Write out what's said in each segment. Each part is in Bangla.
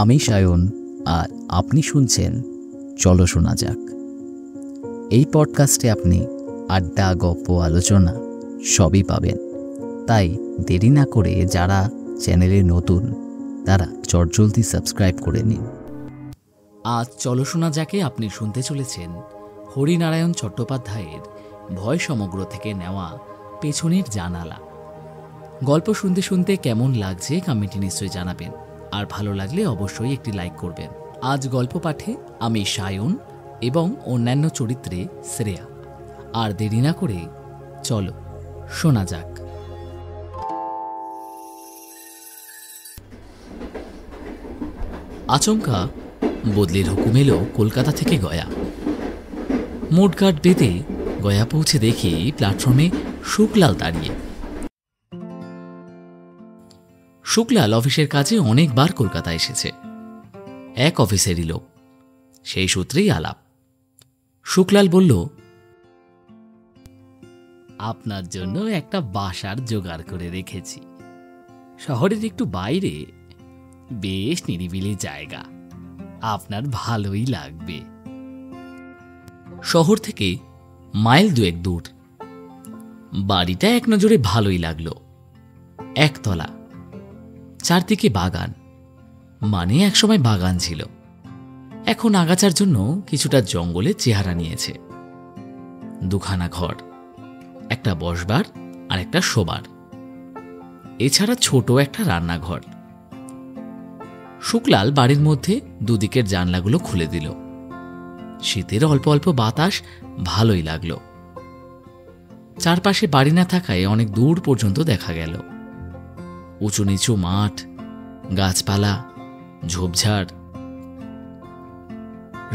আমি সায়ন, আর আপনি শুনছেন চলো শোনা যাক। এই পডকাস্টে আপনি আড্ডা, গল্প, আলোচনা সবই পাবেন। তাই দেরি না করে যারা চ্যানেলে নতুন তারা চটজলদি সাবস্ক্রাইব করে নিন। আজ চলো শোনা যাকে আপনি শুনতে চলেছেন হরিনারায়ণ চট্টোপাধ্যায়ের ভয় সমগ্র থেকে নেওয়া পেছনের জানালা। গল্প শুনতে শুনতে কেমন লাগছে কমেন্টে নিশ্চয়ই জানাবেন, আর ভালো লাগলে অবশ্যই একটি লাইক করবেন। আজ গল্প পাঠে আমি সায়ন এবং অন্যান্য চরিত্রে শ্রেয়া। আর দেরি না করে চলো শোনা যাক। আচমকা বদলির হুকুম এলো কলকাতা থেকে গয়া। মোটঘাট বেঁধে গয়া পৌঁছে দেখি প্ল্যাটফর্মে শুকলাল দাঁড়িয়ে। শুকলাল অফিসের কাজে অনেকবার কলকাতা এসেছে, এক অফিসেরই লোক, সেই সূত্রেই আলাপ। শুকলাল বলল, আপনার জন্য একটা বাসার জোগাড় করে রেখেছি, শহরের একটু বাইরে, বেশ নিরিবিলি জায়গা, আপনার ভালোই লাগবে। শহর থেকে মাইল 2 দূর। বাড়িটা এক নজরে ভালোই লাগলো। একতলা, চারদিকে বাগান, মানে একসময় বাগান ছিল, এখন আগাছার জন্য কিছুটা জঙ্গলের চেহারা নিয়েছে। দুখানা ঘর, একটা বসবার আর একটা শোবার, এছাড়া ছোট একটা রান্নাঘর। শুকলাল বাড়ির মধ্যে দুদিকের জানলাগুলো খুলে দিল। শীতের অল্প অল্প বাতাস ভালোই লাগলো। চারপাশে বাড়ি না থাকায় অনেক দূর পর্যন্ত দেখা গেল। উঁচু নিচু মাঠ, গাছপালা, ঝোপঝাড়।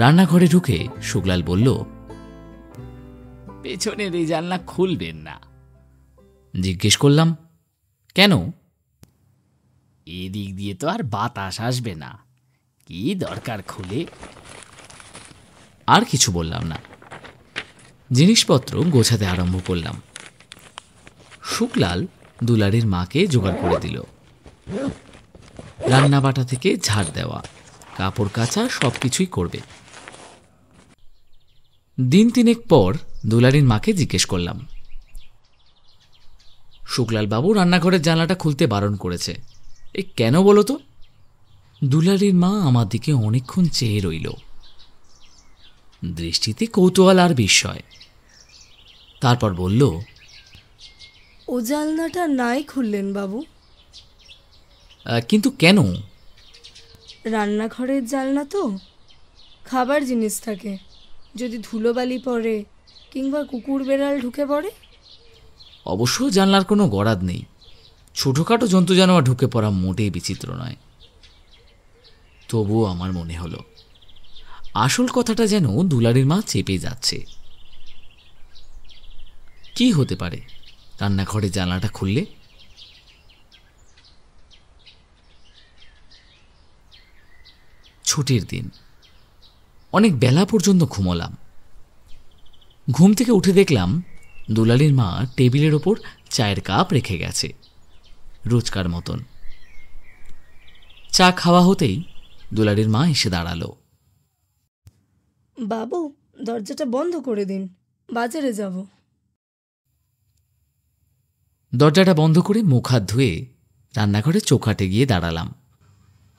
রান্নাঘরে ঢুকে শুকলাল বলল, পেছনের এই জানলা খুলবেন না। জিজ্ঞেস করলাম, কেন? এদিক দিয়ে তো আর বাতাস আসবে না, কি দরকার খুলে? আর কিছু বললাম না, জিনিসপত্র গোছাতে আরম্ভ করলাম। শুকলাল দুলারির মাকে জোগাড় করে দিল। রান্না বাটা থেকে ঝাড় দেওয়া, কাপড় কাচা সবকিছুই করবে। দিন 3 পর দুলারির মাকে জিজ্ঞেস করলাম, শুকলাল বাবু রান্নাঘরের জানলাটা খুলতে বারণ করেছে, এ কেন বলো তো? দুলারির মা আমার দিকে অনেকক্ষণ চেয়ে রইল, দৃষ্টিতে কৌতূহল আর বিস্ময়। তারপর বলল, ও জানলাটা নাই খুললেন বাবু? কিন্তু কেন? রান্নাঘরের জানলা তো, খাবার জিনিস থাকে, যদি ধুলোবালি পড়ে কিংবা কুকুর বেড়াল ঢুকে পড়ে। অবশ্য জানলার কোনো গরাদ নেই, ছোটখাটো জন্তু জানোয়ার ঢুকে পড়া মোটেই বিচিত্র নয়। তবুও আমার মনে হলো আসল কথাটা যেন দুলারির মা চেপে যাচ্ছে। কি হতে পারে রান্নাঘরের জানলাটা খুললে? ছুটির দিন, অনেক বেলা পর্যন্ত ঘুমোলাম। ঘুম থেকে উঠে দেখলাম দুলালির মা টেবিলের ওপর চায়ের কাপ রেখে গেছে, রোজকার মতন। চা খাওয়া হতেই দুলালির মা এসে দাঁড়ালো। বাবু, দরজাটা বন্ধ করে দিন, বাজারে যাব। দরজাটা বন্ধ করে মুখ হাত ধুয়ে রান্নাঘরে চৌকাঠে গিয়ে দাঁড়ালাম।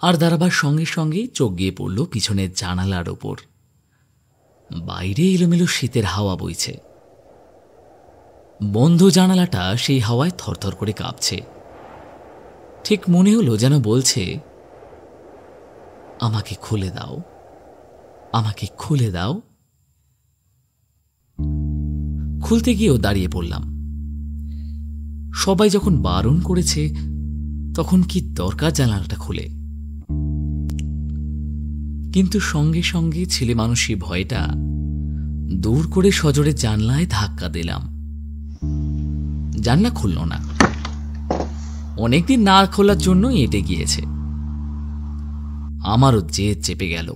আর দাঁড়াবার সঙ্গে সঙ্গেই চোখ গিয়ে পড়ল পিছনের জানালার ওপর। বাইরে এলোমেলো শীতের হাওয়া বইছে। বন্ধ জানালাটা সেই হাওয়ায় থরথর করে কাঁপছে। ঠিক মনে হলো যেন বলছে, আমাকে খুলে দাও, আমাকে খুলে দাও। খুলতে গিয়েও দাঁড়িয়ে পড়লাম। সবাই যখন বারণ করেছে তখন কি দরকার জানালাটা খুলে? কিন্তু সঙ্গে সঙ্গে ছেলে মানুষই ভয়টা দূর করে সজোরে জানলায় ধাক্কা দিলাম। জানলা খুলল না। অনেকদিন না খোলার জন্য এঁটে গিয়েছে। আমারও জেদ চেপে গেল।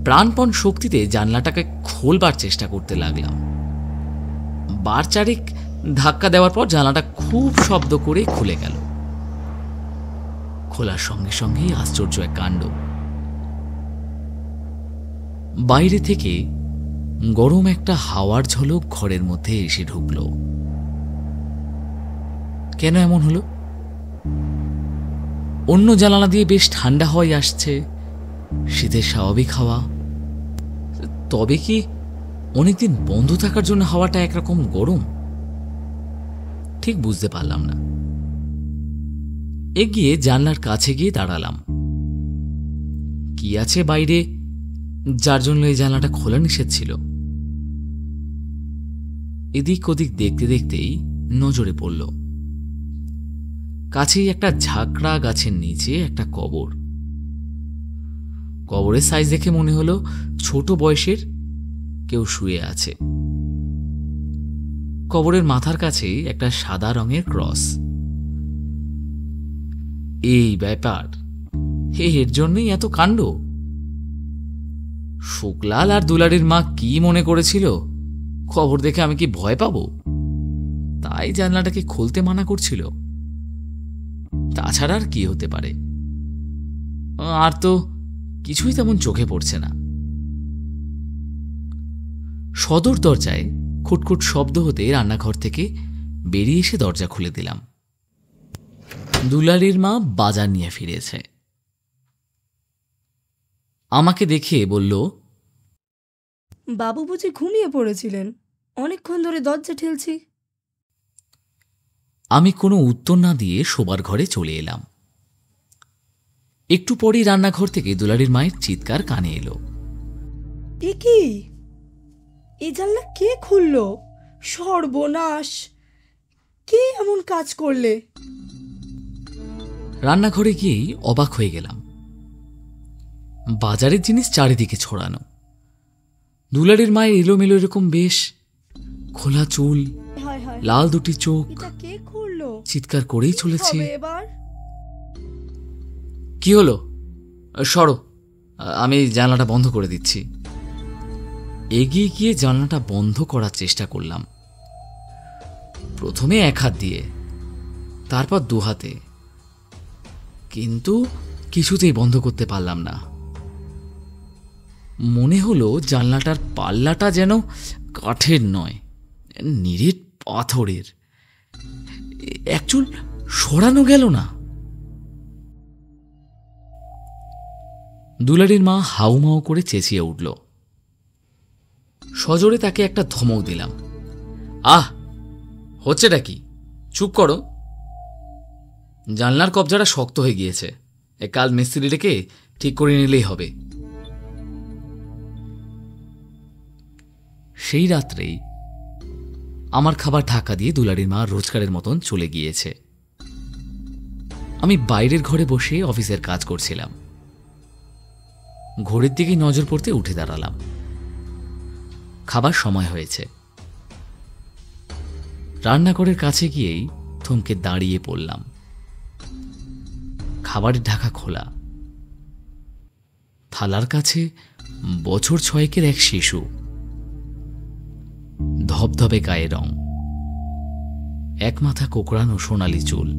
প্রাণপণ শক্তিতে জানলাটাকে খোলবার চেষ্টা করতে লাগলাম। 4 ধাক্কা দেওয়ার পর জানলাটা খুব শব্দ করে খুলে গেল। খোলার সঙ্গে সঙ্গেই আশ্চর্য এক কাণ্ড। বাইরে থেকে গরম একটা হাওয়ার ঝলক ঘরের মধ্যে এসে ঢুকল। কেন এমন হলো? অন্য জানালা দিয়ে বেশ ঠান্ডা হাওয়াই আসছে, শীতের স্বাভাবিক হাওয়া। তবে কি অনেকদিন বন্ধ থাকার জন্য হাওয়াটা একরকম গরম? ঠিক বুঝতে পারলাম না। এগিয়ে জানলার কাছে গিয়ে দাঁড়ালাম। কি আছে বাইরে যার জন্য এই জানলাটা খোলা নিষেধ ছিল? এদিক ওদিক দেখতে দেখতেই নজরে পড়ল কাছেই একটা ঝাঁকড়া গাছের নিচে একটা কবর। কবরের সাইজ দেখে মনে হলো ছোট বয়সের কেউ শুয়ে আছে। কবরের মাথার কাছে একটা সাদা রঙের ক্রস। এই ব্যাপার, এর জন্যই এত কাণ্ড। শুকলাল আর দুলারির মা কি মনে করেছিল খবর দেখে আমি কি ভয় পাবো, তাই জানলাটাকে খুলতে মানা করছিল? তাছাড়া আর কি হতে পারে? আর তো কিছুই তেমন চোখে পড়ছে না। সদর দরজায় খুটখুট শব্দ হতে রান্নাঘর থেকে বেরিয়ে এসে দরজা খুলে দিলাম। দুলারির মা বাজার নিয়ে ফিরেছে। আমাকে দেখে বলল, বাবু বুঝি ঘুমিয়ে পড়েছিলেন? অনেকক্ষণ ধরে দরজা ঠেলছি। আমি কোনো উত্তর না দিয়ে শোবার ঘরে চলে এলাম। একটু পরেই রান্নাঘর থেকে দুলারির মায়ের চিৎকার কানে এলো। এ কি? এই জানলা কে খুলল? সর্বনাশ! কে এমন কাজ করলে? রান্নাঘরে গিয়েই অবাক হয়ে গেলাম। বাজারের জিনিস চারিদিকে ছড়ানো। দুলারির মায়ের এলোমেলো এরকম বেশ, খোলা চুল, হায় হায়, লাল দুটি চোখ, এটা কে করলো? চিৎকার করেই চলেছে। হবে এবার? কি হলো? সরো, আমি জানলাটা বন্ধ করে দিচ্ছি। এগিয়ে গিয়ে জানলাটা বন্ধ করার চেষ্টা করলাম। প্রথমে এক হাত দিয়ে, তারপর দু হাতে, কিন্তু কিছুতেই বন্ধ করতে পারলাম না। মনে হলো জানলাটার পাল্লাটা যেন কাঠের নয়, নিরেট পাথরের। একচুল সরানো গেল না। দুলারির মা হাউমাউ করে চেঁচিয়ে উঠল। সজোরে তাকে একটা ধমক দিলাম। আহ, হচ্ছেটা কি? চুপ করো। জানলার কবজাটা শক্ত হয়ে গিয়েছে, কাল মিস্ত্রি ডেকে ঠিক করে নিলেই হবে। সেই রাত্রেই আমার খাবার ঢাকা দিয়ে দুলারির মা রোজগারের মতন চলে গিয়েছে। আমি বাইরের ঘরে বসে অফিসের কাজ করছিলাম। ঘড়ির দিকে নজর পড়তে উঠে দাঁড়ালাম। খাবার সময় হয়েছে। রান্নাঘরের কাছে গিয়েই থমকে দাঁড়িয়ে পড়লাম। খাবারের ঢাকা খোলা। থালার কাছে বছর 6 এক শিশু, ধবধবে গায়ে রং, এক মাথা কোকড়ানো সোনালি চুল,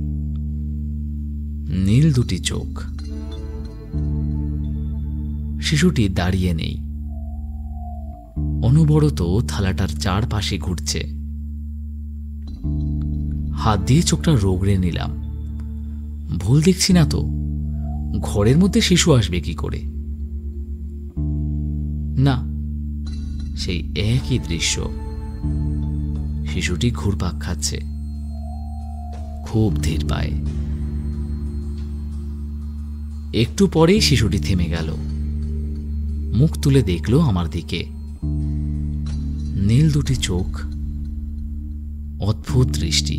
নীল দুটি চোখ। শিশুটি দাঁড়িয়ে নেই, অনবরত থালাটার চারপাশে ঘুরছে। হাত দিয়ে চোখটা রগড়ে নিলাম। ভুল দেখছি না তো? ঘরের মধ্যে শিশু আসবে কি করে? না, সেই একই দৃশ্য। শিশুটি ঘুরপাক খাচ্ছে, খুব ধীর পায়ে। একটু পরেই শিশুটি থেমে গেল, মুখ তুলে দেখল আমার দিকে। নীল দুটি চোখ, অদ্ভুত দৃষ্টি।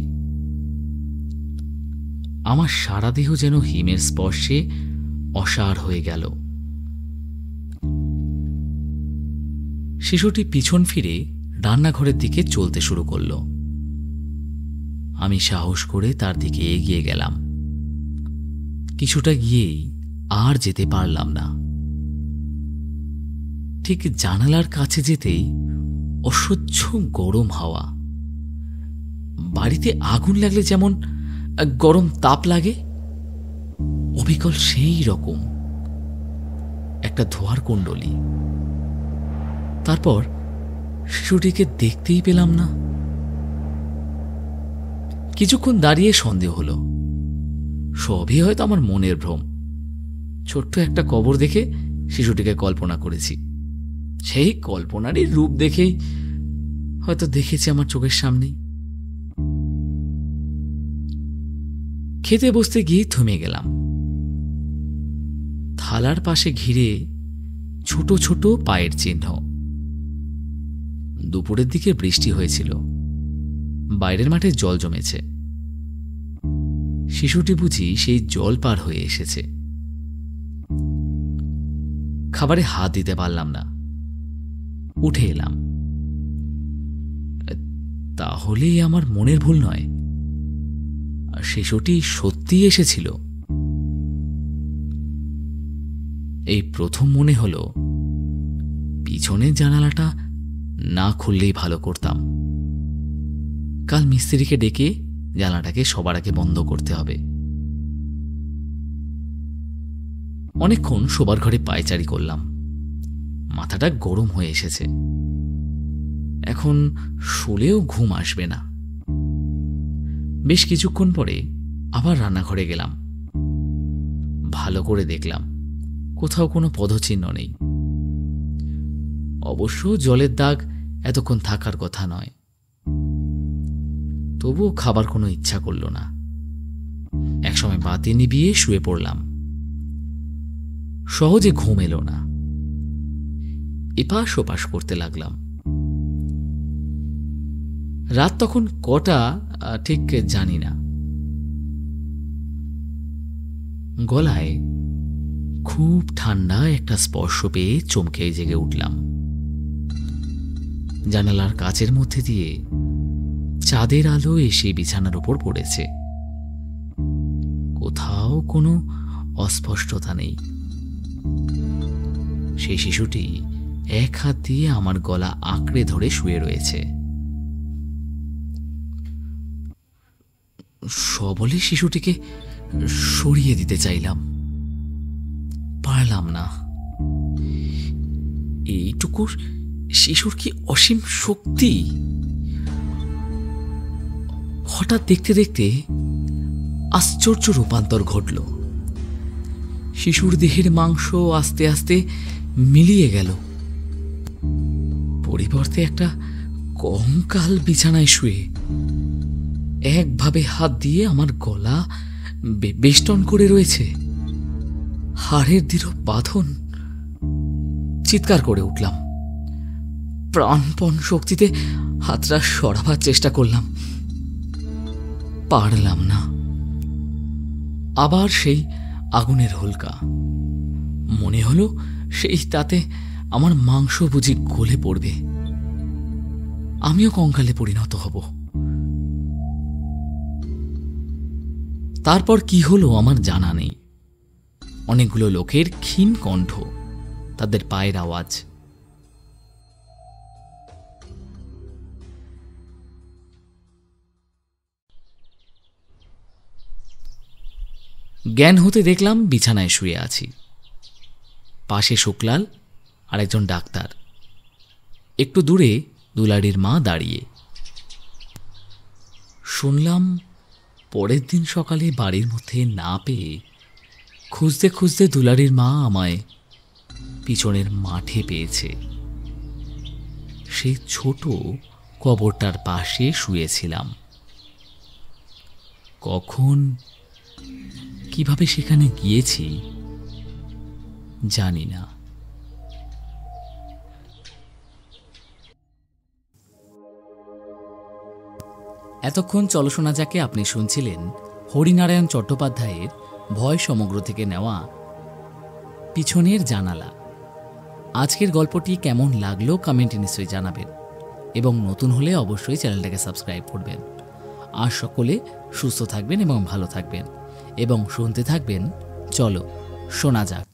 আমার সারা দেহ যেন হিমের স্পর্শে অসাড় হয়ে গেল। শিশুটি পিছন ফিরে রান্নাঘরের দিকে চলতে শুরু করল। আমি সাহস করে তার দিকে এগিয়ে গেলাম। কিছুটা গিয়েই আর যেতে পারলাম না। ঠিক জানালার কাছে যেতেই অসহ্য গরম হাওয়া। বাড়িতে আগুন লাগলে যেমন গরম তাপ লাগে, অবিকল সেই রকম একটা ধোঁয়ার কুণ্ডলী। তারপর শিশুটিকে দেখতেই পেলাম না। কিছুক্ষণ দাঁড়িয়ে সন্দেহ হলো, সবই হয়তো আমার মনের ভ্রম। ছোট্ট একটা কবর দেখে শিশুটিকে কল্পনা করেছি, সেই কল্পনারই রূপ দেখেই হয়তো দেখেছি আমার চোখের সামনেই। খেতে বসতে গিয়ে থমে গেলাম। থালার পাশে ঘিরে ছোট ছোট পায়ের চিহ্ন। দুপুরের দিকে বৃষ্টি হয়েছিল, বাইরের মাঠে জল জমেছে। শিশুটি বুঝি সেই জল পার হয়ে এসেছে। খাবারে হাত দিতে পারলাম না, উঠে এলাম। তাহলে আমার মনের ভুল নয়, শিশুটি সত্যিই এসেছিল। এই প্রথম মনে হলো পিছনের জানালাটা না খুললেই ভালো করতাম। কাল মিস্ত্রিকে ডেকে জানালাটাকে সবার আগে বন্ধ করতে হবে। অনেকক্ষণ শোবার ঘরে পায়চারি করলাম, মাথাটা গরম হয়ে এসেছে। এখন শুলেও ঘুম আসবে না। বেশ কিছুক্ষণ পরে আবার রান্নাঘরে গেলাম। ভালো করে দেখলাম কোথাও কোনো পদচিহ্ন নেই। অবশ্য জলের দাগ এতক্ষণ থাকার কথা নয়, তবুও খাবার কোনো ইচ্ছা করল না। একসময় বাতি নিভিয়ে শুয়ে পড়লাম। সহজে ঘুম এলো না। এপাশ ওপাশ করতে লাগলাম। রাত তখন কটা ঠিক জানি না। গলায় খুব ঠান্ডা একটা স্পর্শ পেয়ে চমকে জেগে উঠলাম। জানালার কাচের মধ্যে দিয়ে চাঁদের আলো এসে বিছানার উপর পড়েছে। কোথাও কোনো অস্পষ্টতা নেই। সেই শিশুটি এক হাত দিয়ে আমার গলা আঁকড়ে ধরে শুয়ে রয়েছে। সবলে শিশুটিকে সরিয়ে দিতে চাইলাম, পারলাম না। এইটুকু শিশুর কি অসীম শক্তি! হঠাৎ দেখতে দেখতে আশ্চর্য রূপান্তর ঘটল। শিশুর দেহের মাংস আস্তে আস্তে মিলিয়ে গেল। পরিবর্তে একটা কঙ্কাল বিছানায় শুয়ে একভাবে হাত দিয়ে আমার গলা বেষ্টন করে রয়েছে। হাড়ের দৃঢ় বাঁধন। চিৎকার করে উঠলাম। প্রাণপণ শক্তিতে হাতটা সরাবার চেষ্টা করলাম, পারলাম না। আবার সেই আগুনের হুলকা। মনে হলো সেই তাতে আমার মাংস বুঝি গলে পড়বে, আমিও কঙ্কালে পরিণত হব। তারপর কি হলো আমার জানা নেই। অনেকগুলো লোকের ক্ষীণ কণ্ঠ, তাদের পায়ের আওয়াজ। জ্ঞান হতে দেখলাম বিছানায় শুয়ে আছি। পাশে শুক্লাল আর একজন ডাক্তার। একটু দূরে দুলারির মা দাঁড়িয়ে। শুনলাম পরের দিন সকালে বাড়ির মধ্যে না পেয়ে খুঁজতে খুঁজতে দুলারির মা আমায় পিছনের মাঠে পেয়েছে। সেই ছোট কবরটার পাশে শুয়েছিলাম। কখন কিভাবে সেখানে গিয়েছি জানি না। এতক্ষণ চলো শোনা যাকে আপনি শুনছিলেন হরিনারায়ণ চট্টোপাধ্যায়ের ভয় সমগ্র থেকে নেওয়া পিছনের জানালা। আজকের গল্পটি কেমন লাগলো কমেন্টে নিশ্চয়ই জানাবেন, এবং নতুন হলে অবশ্যই চ্যানেলটাকে সাবস্ক্রাইব করবেন। আর সকলে সুস্থ থাকবেন এবং ভালো থাকবেন, এবং শুনতে থাকবেন চলো শোনা যাক।